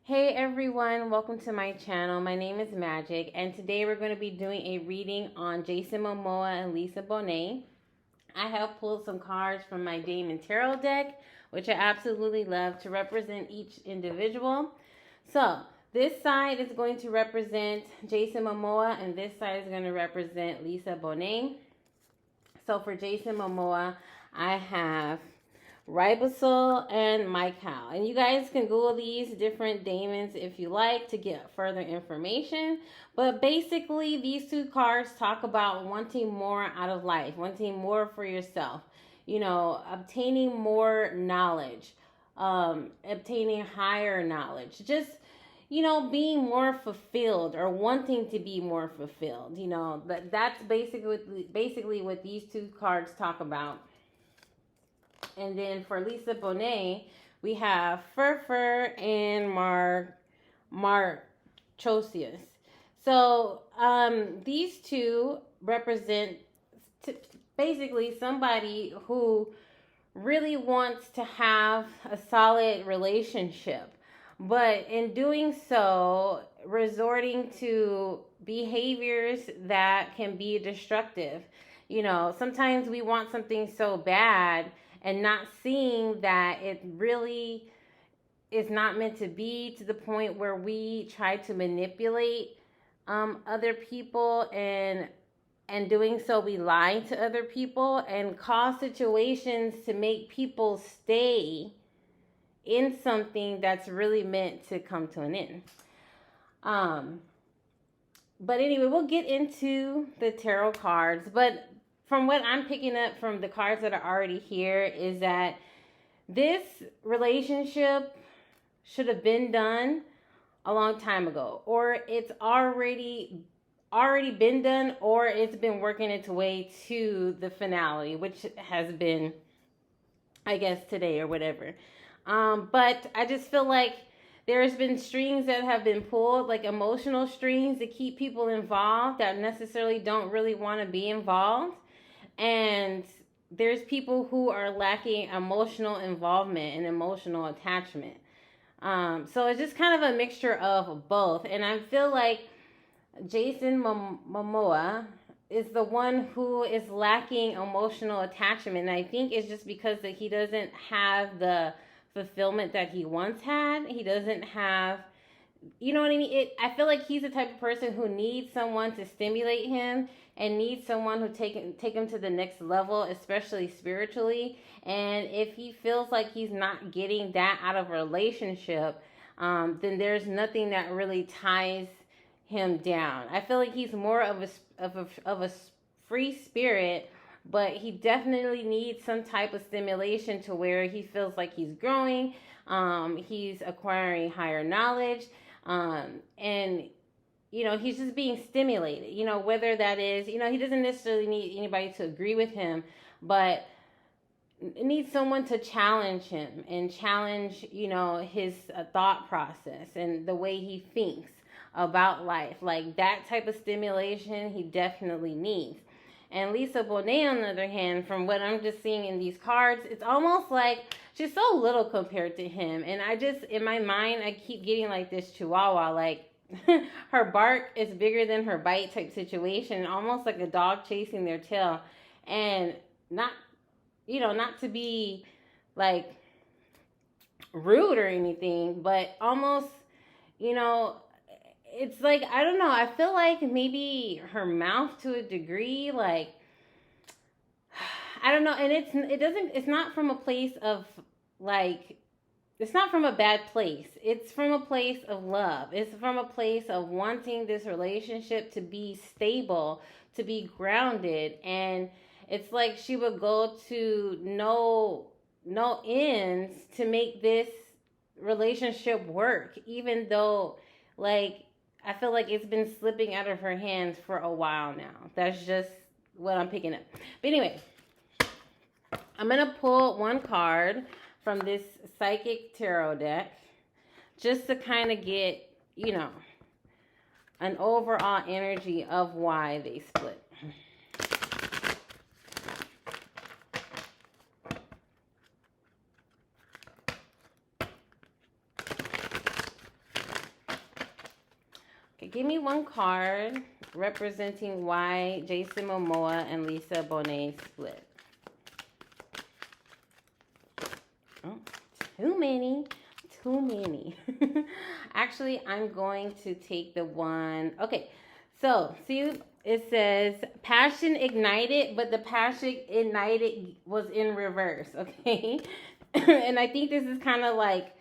Hey everyone, welcome to my channel. My name is Magic, and today we're going to be doing a reading on Jason Momoa and Lisa Bonet. I have pulled some cards from my Damon Tarot deck, which I absolutely love, to represent each individual. So, this side is going to represent Jason Momoa, and this side is going to represent Lisa Bonet. So, for Jason Momoa, I have Ribosol and Mycal. And you guys can Google these different daemons if you like to get further information. But basically, these two cards talk about wanting more out of life, wanting more for yourself, obtaining more knowledge, obtaining higher knowledge, just being more fulfilled or wanting to be more fulfilled. That's basically what these two cards talk about. And then for Lisa Bonet, we have Fur and Marchosius. So these two represent basically somebody who really wants to have a solid relationship, but in doing so, resorting to behaviors that can be destructive. Sometimes we want something so bad and not seeing that it really is not meant to be, to the point where we try to manipulate other people, and doing so we lie to other people and cause situations to make people stay in something that's really meant to come to an end. But anyway, we'll get into the tarot cards. But from what I'm picking up from the cards that are already here is that this relationship should have been done a long time ago, or it's already been done, or it's been working its way to the finale, which has been, I guess, today or whatever. But I just feel like there's been strings that have been pulled, like emotional strings, to keep people involved that necessarily don't really want to be involved. And there's people who are lacking emotional involvement and emotional attachment. So it's just kind of a mixture of both. And I feel like Jason Momoa is the one who is lacking emotional attachment. And I think it's just because that he doesn't have the fulfillment that he once had. He doesn't have, you know what I mean? I feel like he's the type of person who needs someone to stimulate him and needs someone who take him to the next level, especially spiritually. And if he feels like he's not getting that out of a relationship, then there's nothing that really ties him down. I feel like he's more of a free spirit, but he definitely needs some type of stimulation to where he feels like he's growing, he's acquiring higher knowledge, and he's just being stimulated, whether that is, he doesn't necessarily need anybody to agree with him, but needs someone to challenge him and challenge, his thought process and the way he thinks about life. Like that type of stimulation he definitely needs. And Lisa Bonet, on the other hand, from what I'm just seeing in these cards, it's almost like she's so little compared to him. And I just, in my mind, I keep getting like this chihuahua, like her bark is bigger than her bite type situation, almost like a dog chasing their tail. And not to be like rude or anything, but almost, it's like, I don't know, I feel like maybe her mouth to a degree, like, I don't know. And it's not from a place of like, it's not from a bad place. It's from a place of love. It's from a place of wanting this relationship to be stable, to be grounded. And it's like she would go to no ends to make this relationship work, even though, like, I feel like it's been slipping out of her hands for a while now. That's just what I'm picking up. But anyway, I'm going to pull one card from this Psychic Tarot deck just to kind of get, an overall energy of why they split. give me one card representing why Jason Momoa and Lisa Bonet split. Oh, too many. Too many. Actually, I'm going to take the one. Okay, so see, it says passion ignited, but the passion ignited was in reverse. Okay, and I think this is kind of like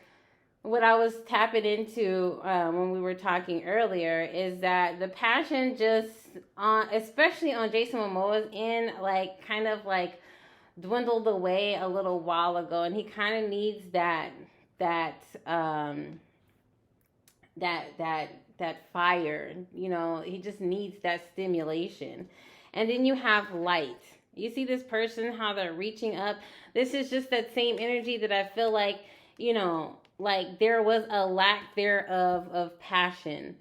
what I was tapping into when we were talking earlier, is that the passion just on, especially on Jason Momoa's end, like kind of like dwindled away a little while ago, and he kind of needs that fire. You know, he just needs that stimulation. And then you have light. You see this person, how they're reaching up. This is just that same energy that I feel like, you know, like there was a lack thereof of passion,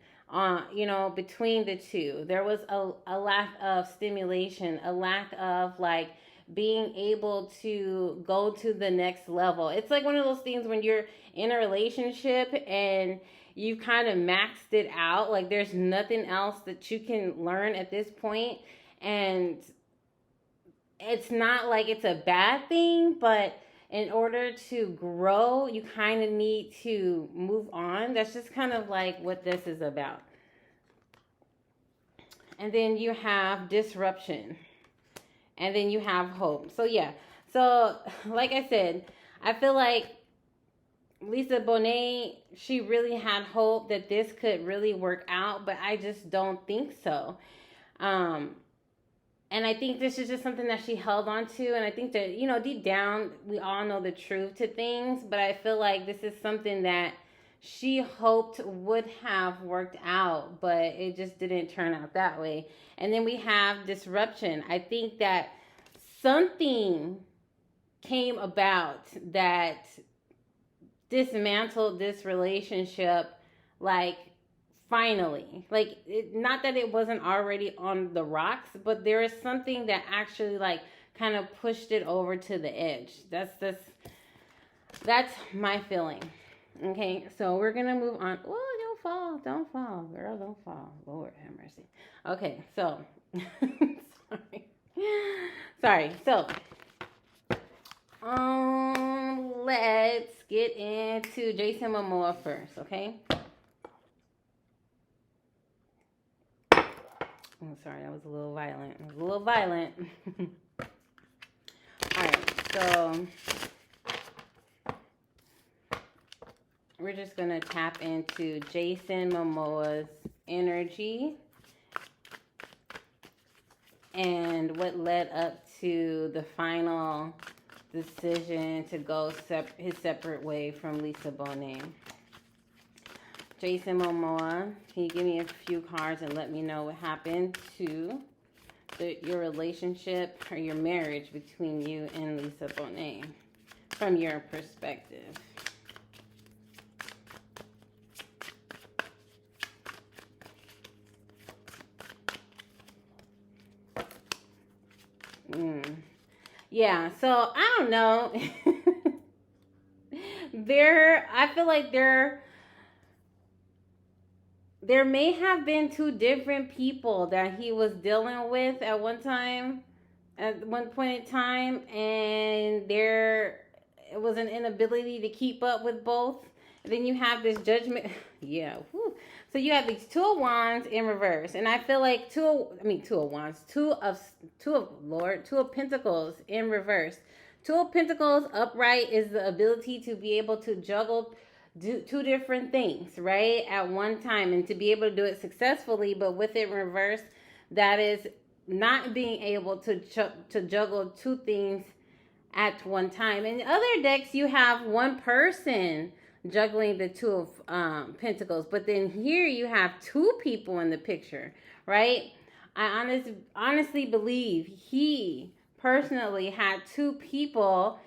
you know, between the two. There was a lack of stimulation, a lack of like being able to go to the next level. It's like one of those things when you're in a relationship and you kind of maxed it out, like there's nothing else that you can learn at this point. And it's not like it's a bad thing, but in order to grow, you kind of need to move on. That's just kind of like what this is about. And then you have disruption. And then you have hope. So yeah. So like I said, I feel like Lisa Bonet, she really had hope that this could really work out, but I just don't think so. And I think this is just something that she held on to. And I think that, you know, deep down, we all know the truth to things. But I feel like this is something that she hoped would have worked out, but it just didn't turn out that way. And then we have disruption. I think that something came about that dismantled this relationship, like, finally. Like, not that it wasn't already on the rocks, but there is something that actually, like, kind of pushed it over to the edge. That's my feeling. Okay, so we're gonna move on. Oh, don't fall, girl, don't fall. Lord have mercy. Okay, so sorry. So let's get into Jason Momoa first, okay? I'm sorry, that was a little violent. All right, so we're just going to tap into Jason Momoa's energy and what led up to the final decision to go his separate way from Lisa Bonet. Jason Momoa, can you give me a few cards and let me know what happened to your relationship or your marriage between you and Lisa Bonet from your perspective? Yeah, so I don't know. I feel like there may have been two different people that he was dealing with at one point in time, and it was an inability to keep up with both. And then you have this judgment. Yeah. Whew. So you have these two of wands in reverse, and I feel like two of wands, two of pentacles in reverse. Two of pentacles upright is the ability to be able to juggle two different things, right, at one time, and to be able to do it successfully. But with it in reverse, that is not being able to juggle two things at one time. In other decks, you have one person juggling the two of pentacles, but then here you have two people in the picture, right? I honestly believe he personally had two people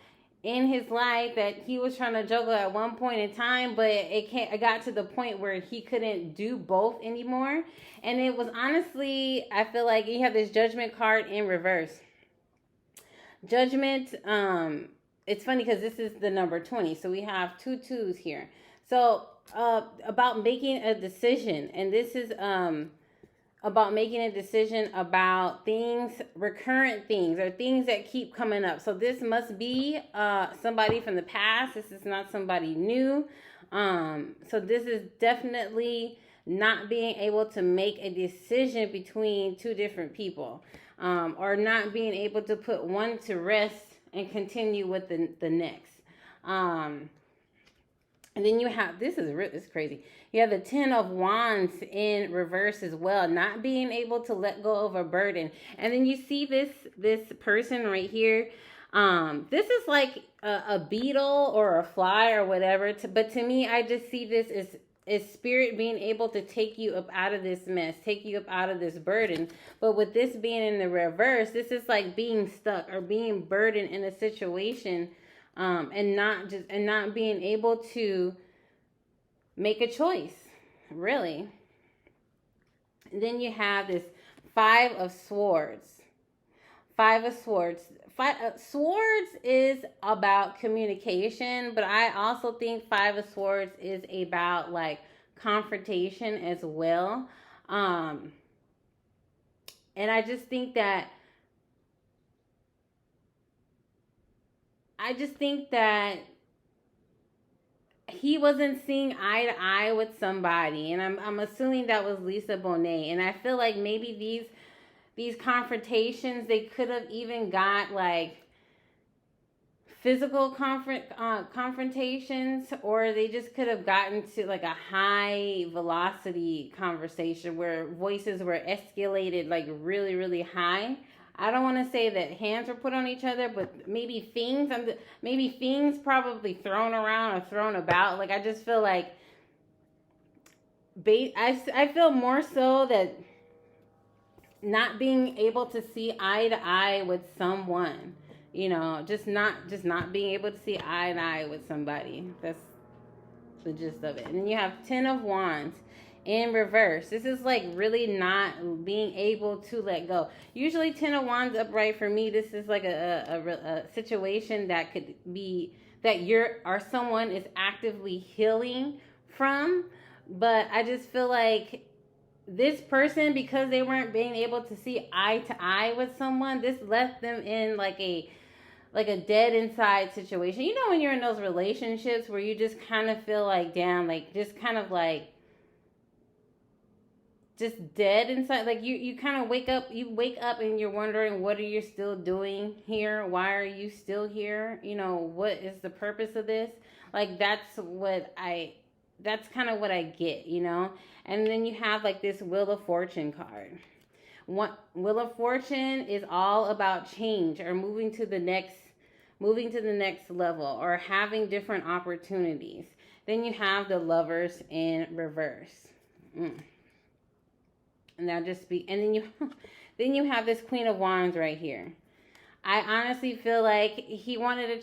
in his life that he was trying to juggle at one point in time, but it got to the point where he couldn't do both anymore. And it was honestly, I feel like you have this judgment card in reverse. Judgment, it's funny because this is the number 20, so we have two twos here. So about making a decision, and this is about making a decision about things, recurrent things, or things that keep coming up. So this must be somebody from the past. This is not somebody new. So this is definitely not being able to make a decision between two different people, or not being able to put one to rest and continue with the next. And then you have, this is crazy. You have the 10 of Wands in reverse as well, not being able to let go of a burden. And then you see this person right here. This is like a beetle or a fly or whatever. But to me, I just see this as spirit being able to take you up out of this mess, take you up out of this burden. But with this being in the reverse, this is like being stuck or being burdened in a situation. And not being able to make a choice, really. And then you have this 5 of Swords. 5 of Swords. Swords is about communication, but I also think 5 of Swords is about like confrontation as well. And I just think that he wasn't seeing eye to eye with somebody, and I'm assuming that was Lisa Bonet. And I feel like maybe these confrontations, they could have even got like physical confrontations, or they just could have gotten to like a high velocity conversation where voices were escalated like really, really high. I don't want to say that hands were put on each other, but maybe things probably thrown around or thrown about. Like, I just feel like, I feel more so that not being able to see eye to eye with someone, just not being able to see eye to eye with somebody. That's the gist of it. And then you have 10 of Wands in reverse. This is like really not being able to let go. Usually 10 of Wands upright for me, this is like a situation that could be that someone is actively healing from. But I just feel like this person, because they weren't being able to see eye to eye with someone, this left them in like a dead inside situation. When you're in those relationships where you just kind of feel like, damn, like just kind of like just dead inside. Like you kind of wake up and you're wondering, what are you still doing here? Why are you still here? What is the purpose of this? Like that's kind of what I get, And then you have like this Wheel of Fortune card. Wheel of Fortune is all about change or moving to the next level or having different opportunities. Then you have the Lovers in reverse. And then you have this Queen of Wands right here. I honestly feel like he wanted a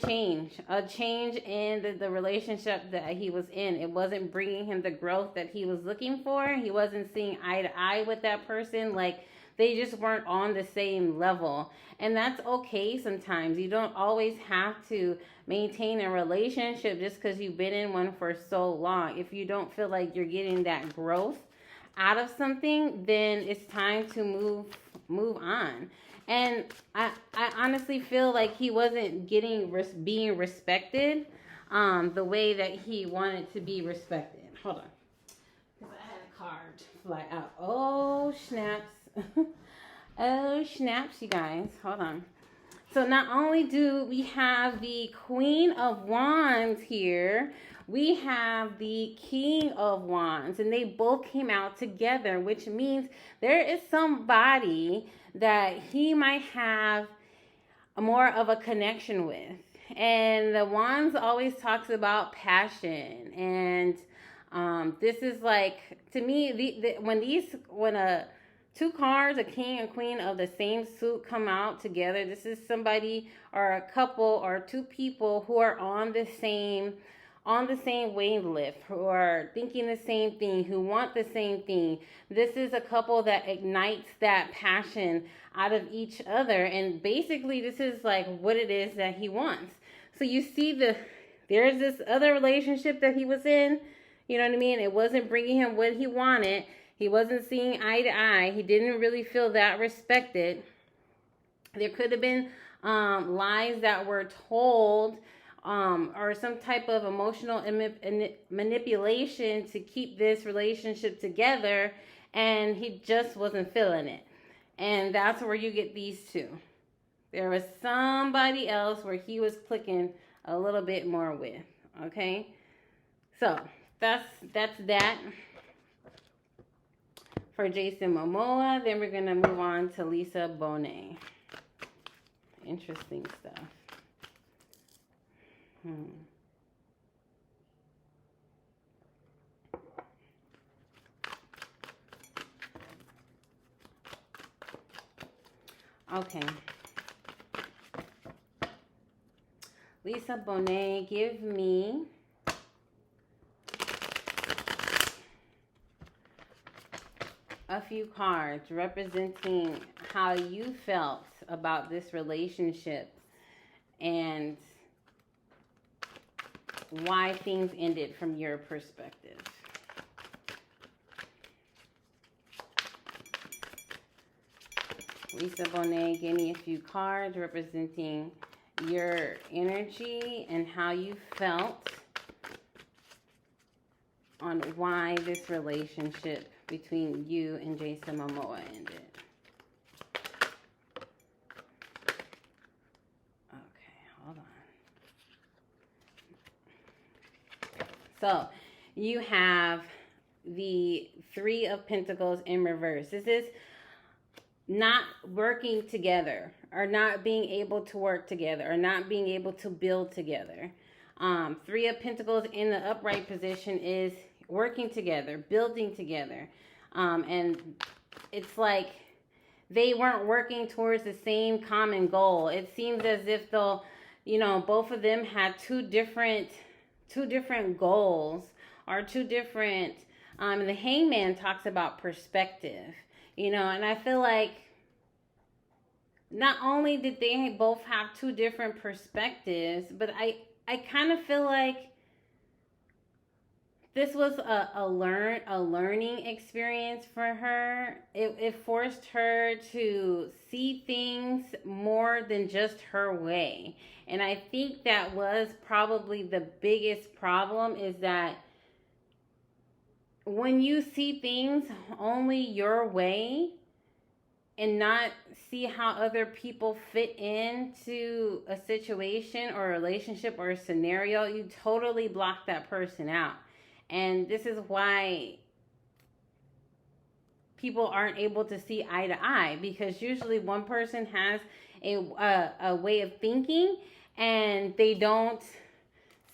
change in the relationship that he was in. It wasn't bringing him the growth that he was looking for. He wasn't seeing eye to eye with that person. Like, they just weren't on the same level. And that's okay sometimes. You don't always have to maintain a relationship just because you've been in one for so long. If you don't feel like you're getting that growth out of something, then it's time to move on. And I honestly feel like he wasn't being respected the way that he wanted to be respected. Hold on, because I had a card fly out. Oh snaps. Oh snaps, you guys. Hold on. So not only do we have the Queen of Wands here, we have the King of Wands, and they both came out together, which means there is somebody that he might have more of a connection with. And the Wands always talks about passion, and this is like, to me, when two cards, a king and queen of the same suit, come out together, this is somebody or a couple or two people who are on the same wavelength, who are thinking the same thing, who want the same thing. This is a couple that ignites that passion out of each other, and basically this is like what it is that he wants. So you see there's this other relationship that he was in. You know what I mean? It wasn't bringing him what he wanted. He wasn't seeing eye to eye. He didn't really feel that respected. There could have been lies that were told, or some type of emotional manipulation to keep this relationship together, and he just wasn't feeling it. And that's where you get these two. There was somebody else where he was clicking a little bit more with. Okay, so that's that for Jason Momoa. Then we're gonna move on to Lisa Bonet. Interesting stuff. Okay. Lisa Bonet, give me a few cards representing how you felt about this relationship and why things ended from your perspective. Lisa Bonet, give me a few cards representing your energy and how you felt on why this relationship between you and Jason Momoa ended. Okay, hold on. So, you have the Three of Pentacles in reverse. This is not working together, or not being able to work together, or not being able to build together. Three of Pentacles in the upright position is working together, building together. And it's like they weren't working towards the same common goal. It seems as if though, both of them had two different goals, or two different, the Hangman talks about perspective, and I feel like not only did they both have two different perspectives, but I kind of feel like this was a learning experience for her. It forced her to see things more than just her way. And I think that was probably the biggest problem, is that when you see things only your way and not see how other people fit into a situation or a relationship or a scenario, you totally block that person out. And this is why people aren't able to see eye to eye, because usually one person has a way of thinking and they don't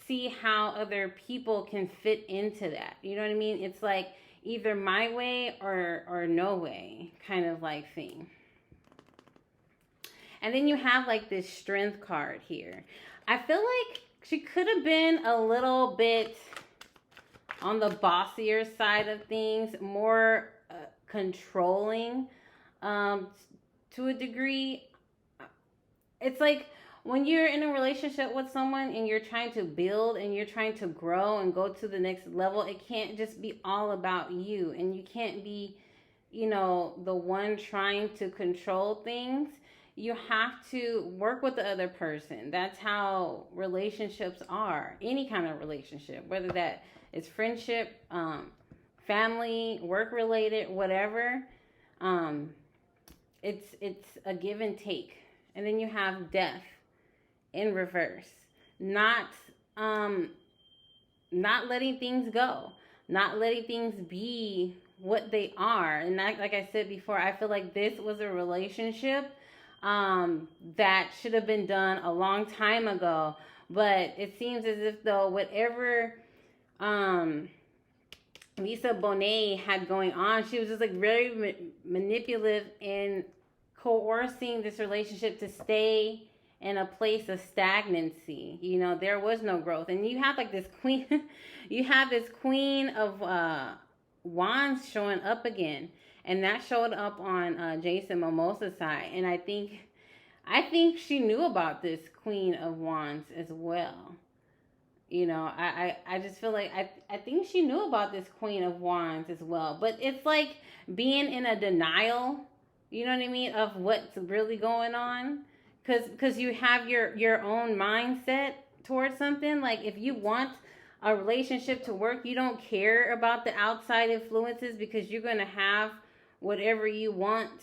see how other people can fit into that. You know what I mean? It's like either my way or no way kind of like thing. And then you have like this Strength card here. I feel like she could have been a little bit on the bossier side of things, more controlling to a degree. It's like when you're in a relationship with someone and you're trying to build and you're trying to grow and go to the next level, it can't just be all about you. And you can't be, the one trying to control things. You have to work with the other person. That's how relationships are. Any kind of relationship, whether that is friendship, family, work related, whatever. It's a give and take. And then you have Death in reverse. Not letting things go. Not letting things be what they are. And like I said before, I feel like this was a relationship that should have been done a long time ago. But it seems as if though whatever Lisa Bonet had going on, she was just like very manipulative in coercing this relationship to stay in a place of stagnancy. There was no growth. And you have like this queen, you have this Queen of Wands showing up again. And that showed up on Jason Momoa's side. And I think she knew about this Queen of Wands as well. You know, I just feel like I think she knew about this Queen of Wands as well. But it's like being in a denial, you know what I mean, of what's really going on. Cause you have your own mindset towards something. Like if you want a relationship to work, you don't care about the outside influences because you're gonna have whatever you want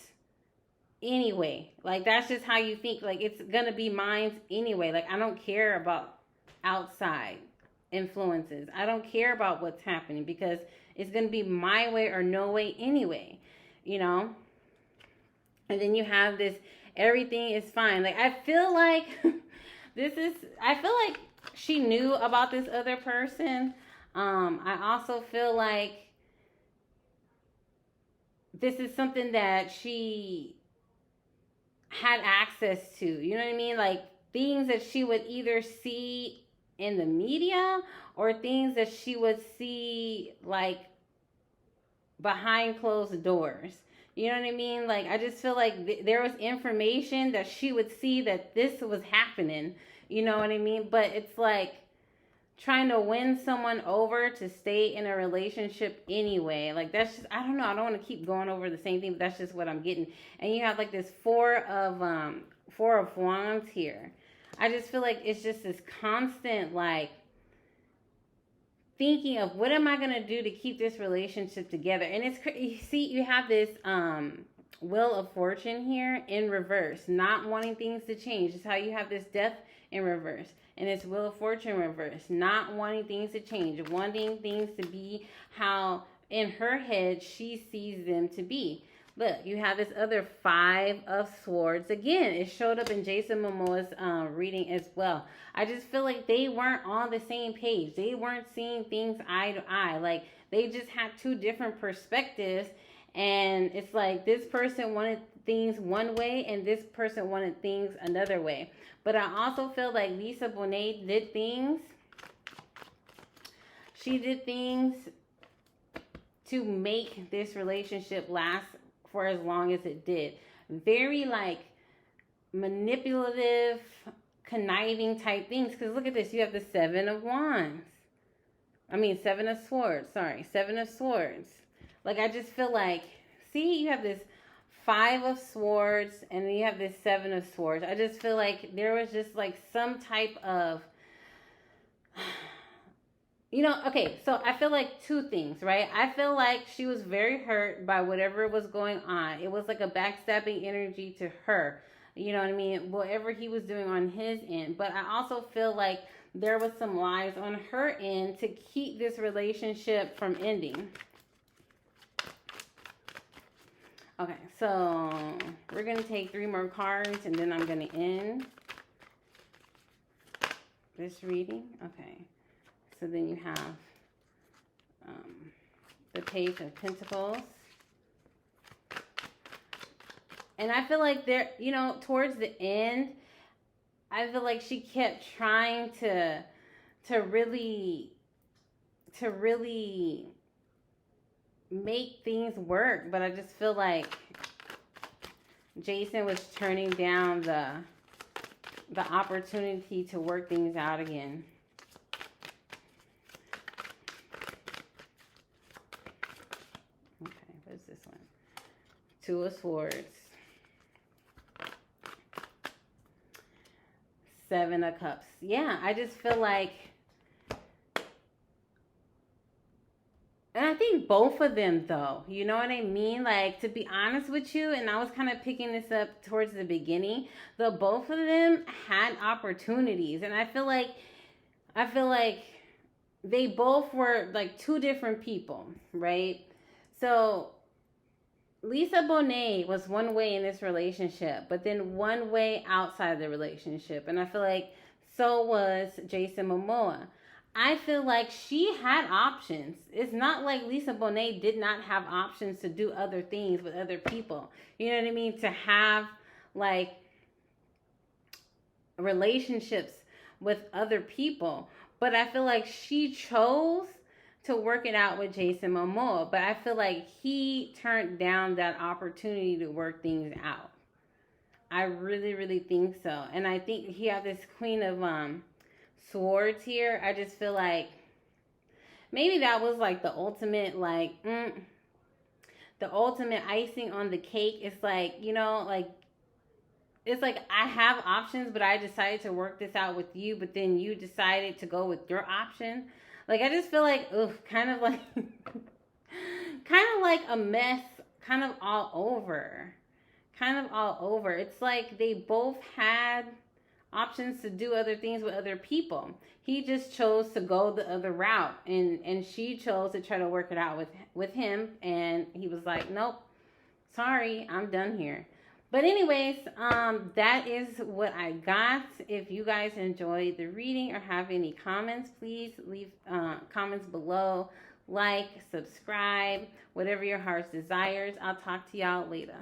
anyway. Like that's just how you think. Like it's gonna be mine anyway. Like I don't care about outside influences. I don't care about what's happening because it's gonna be my way or no way anyway. You know? And then you have this everything is fine. Like I feel like I feel like she knew about this other person. I also feel like this is something that she had access to. You know what I mean? Like things that she would either see in the media or things that she would see like behind closed doors. You know what I mean? Like I just feel like there was information that she would see that this was happening. You know what I mean? But it's like trying to win someone over to stay in a relationship anyway. Like that's just, I don't know. I don't want to keep going over the same thing, but that's just what I'm getting. And you have like this four of wands here. I just feel like it's just this constant like thinking of what am I going to do to keep this relationship together. And it's, you see, you have this wheel of fortune here in reverse, not wanting things to change. It's how you have this death in reverse. And it's wheel of fortune reverse, not wanting things to change, wanting things to be how in her head she sees them to be. Look, you have this other five of swords. Again, it showed up in Jason Momoa's reading as well. I just feel like they weren't on the same page. They weren't seeing things eye to eye. Like they just had two different perspectives. And it's like this person wanted things one way and this person wanted things another way. But I also feel like Lisa Bonet did things. She did things to make this relationship last for as long as it did. Very like manipulative, conniving type things. Because look at this. You have the Seven of Swords. Sorry. Seven of Swords. Like I just feel like, see, you have this Five of Swords and then you have this Seven of Swords. I just feel like there was just like some type of, you know, okay, so I feel like two things, right? I feel like she was very hurt by whatever was going on. It was like a backstabbing energy to her. You know what I mean? Whatever he was doing on his end. But I also feel like there was some lies on her end to keep this relationship from ending. Okay, so we're going to take 3 more cards and then I'm going to end this reading. Okay, so then you have the Page of Pentacles. And I feel like there, you know, towards the end, I feel like she kept trying to really make things work, but I just feel like Jason was turning down the opportunity to work things out again. Okay, what's this one? Two of Swords. Seven of Cups. Yeah, I just feel like, and I think both of them though, you know what I mean? Like, to be honest with you, and I was kind of picking this up towards the beginning, the both of them had opportunities. And I feel like they both were like two different people, right? So Lisa Bonet was one way in this relationship, but then one way outside the relationship. And I feel like so was Jason Momoa. I feel like she had options. It's not like Lisa Bonet did not have options to do other things with other people. You know what I mean? To have like relationships with other people. But I feel like she chose to work it out with Jason Momoa. But I feel like he turned down that opportunity to work things out. I really, really think so. And I think he had this Queen of swords here. I just feel like maybe that was like the ultimate, like, the ultimate icing on the cake. It's like, you know, like, it's like I have options, but I decided to work this out with you, but then you decided to go with your option. Like, I just feel like, ugh, kind of like, kind of like a mess, kind of all over. Kind of all over. It's like they both had options to do other things with other people. He just chose to go the other route, and she chose to try to work it out with him, and he was like, nope, sorry, I'm done here. But anyways, that is what I got. If you guys enjoyed the reading or have any comments, please leave comments below. Like, subscribe, whatever your heart desires. I'll talk to y'all later.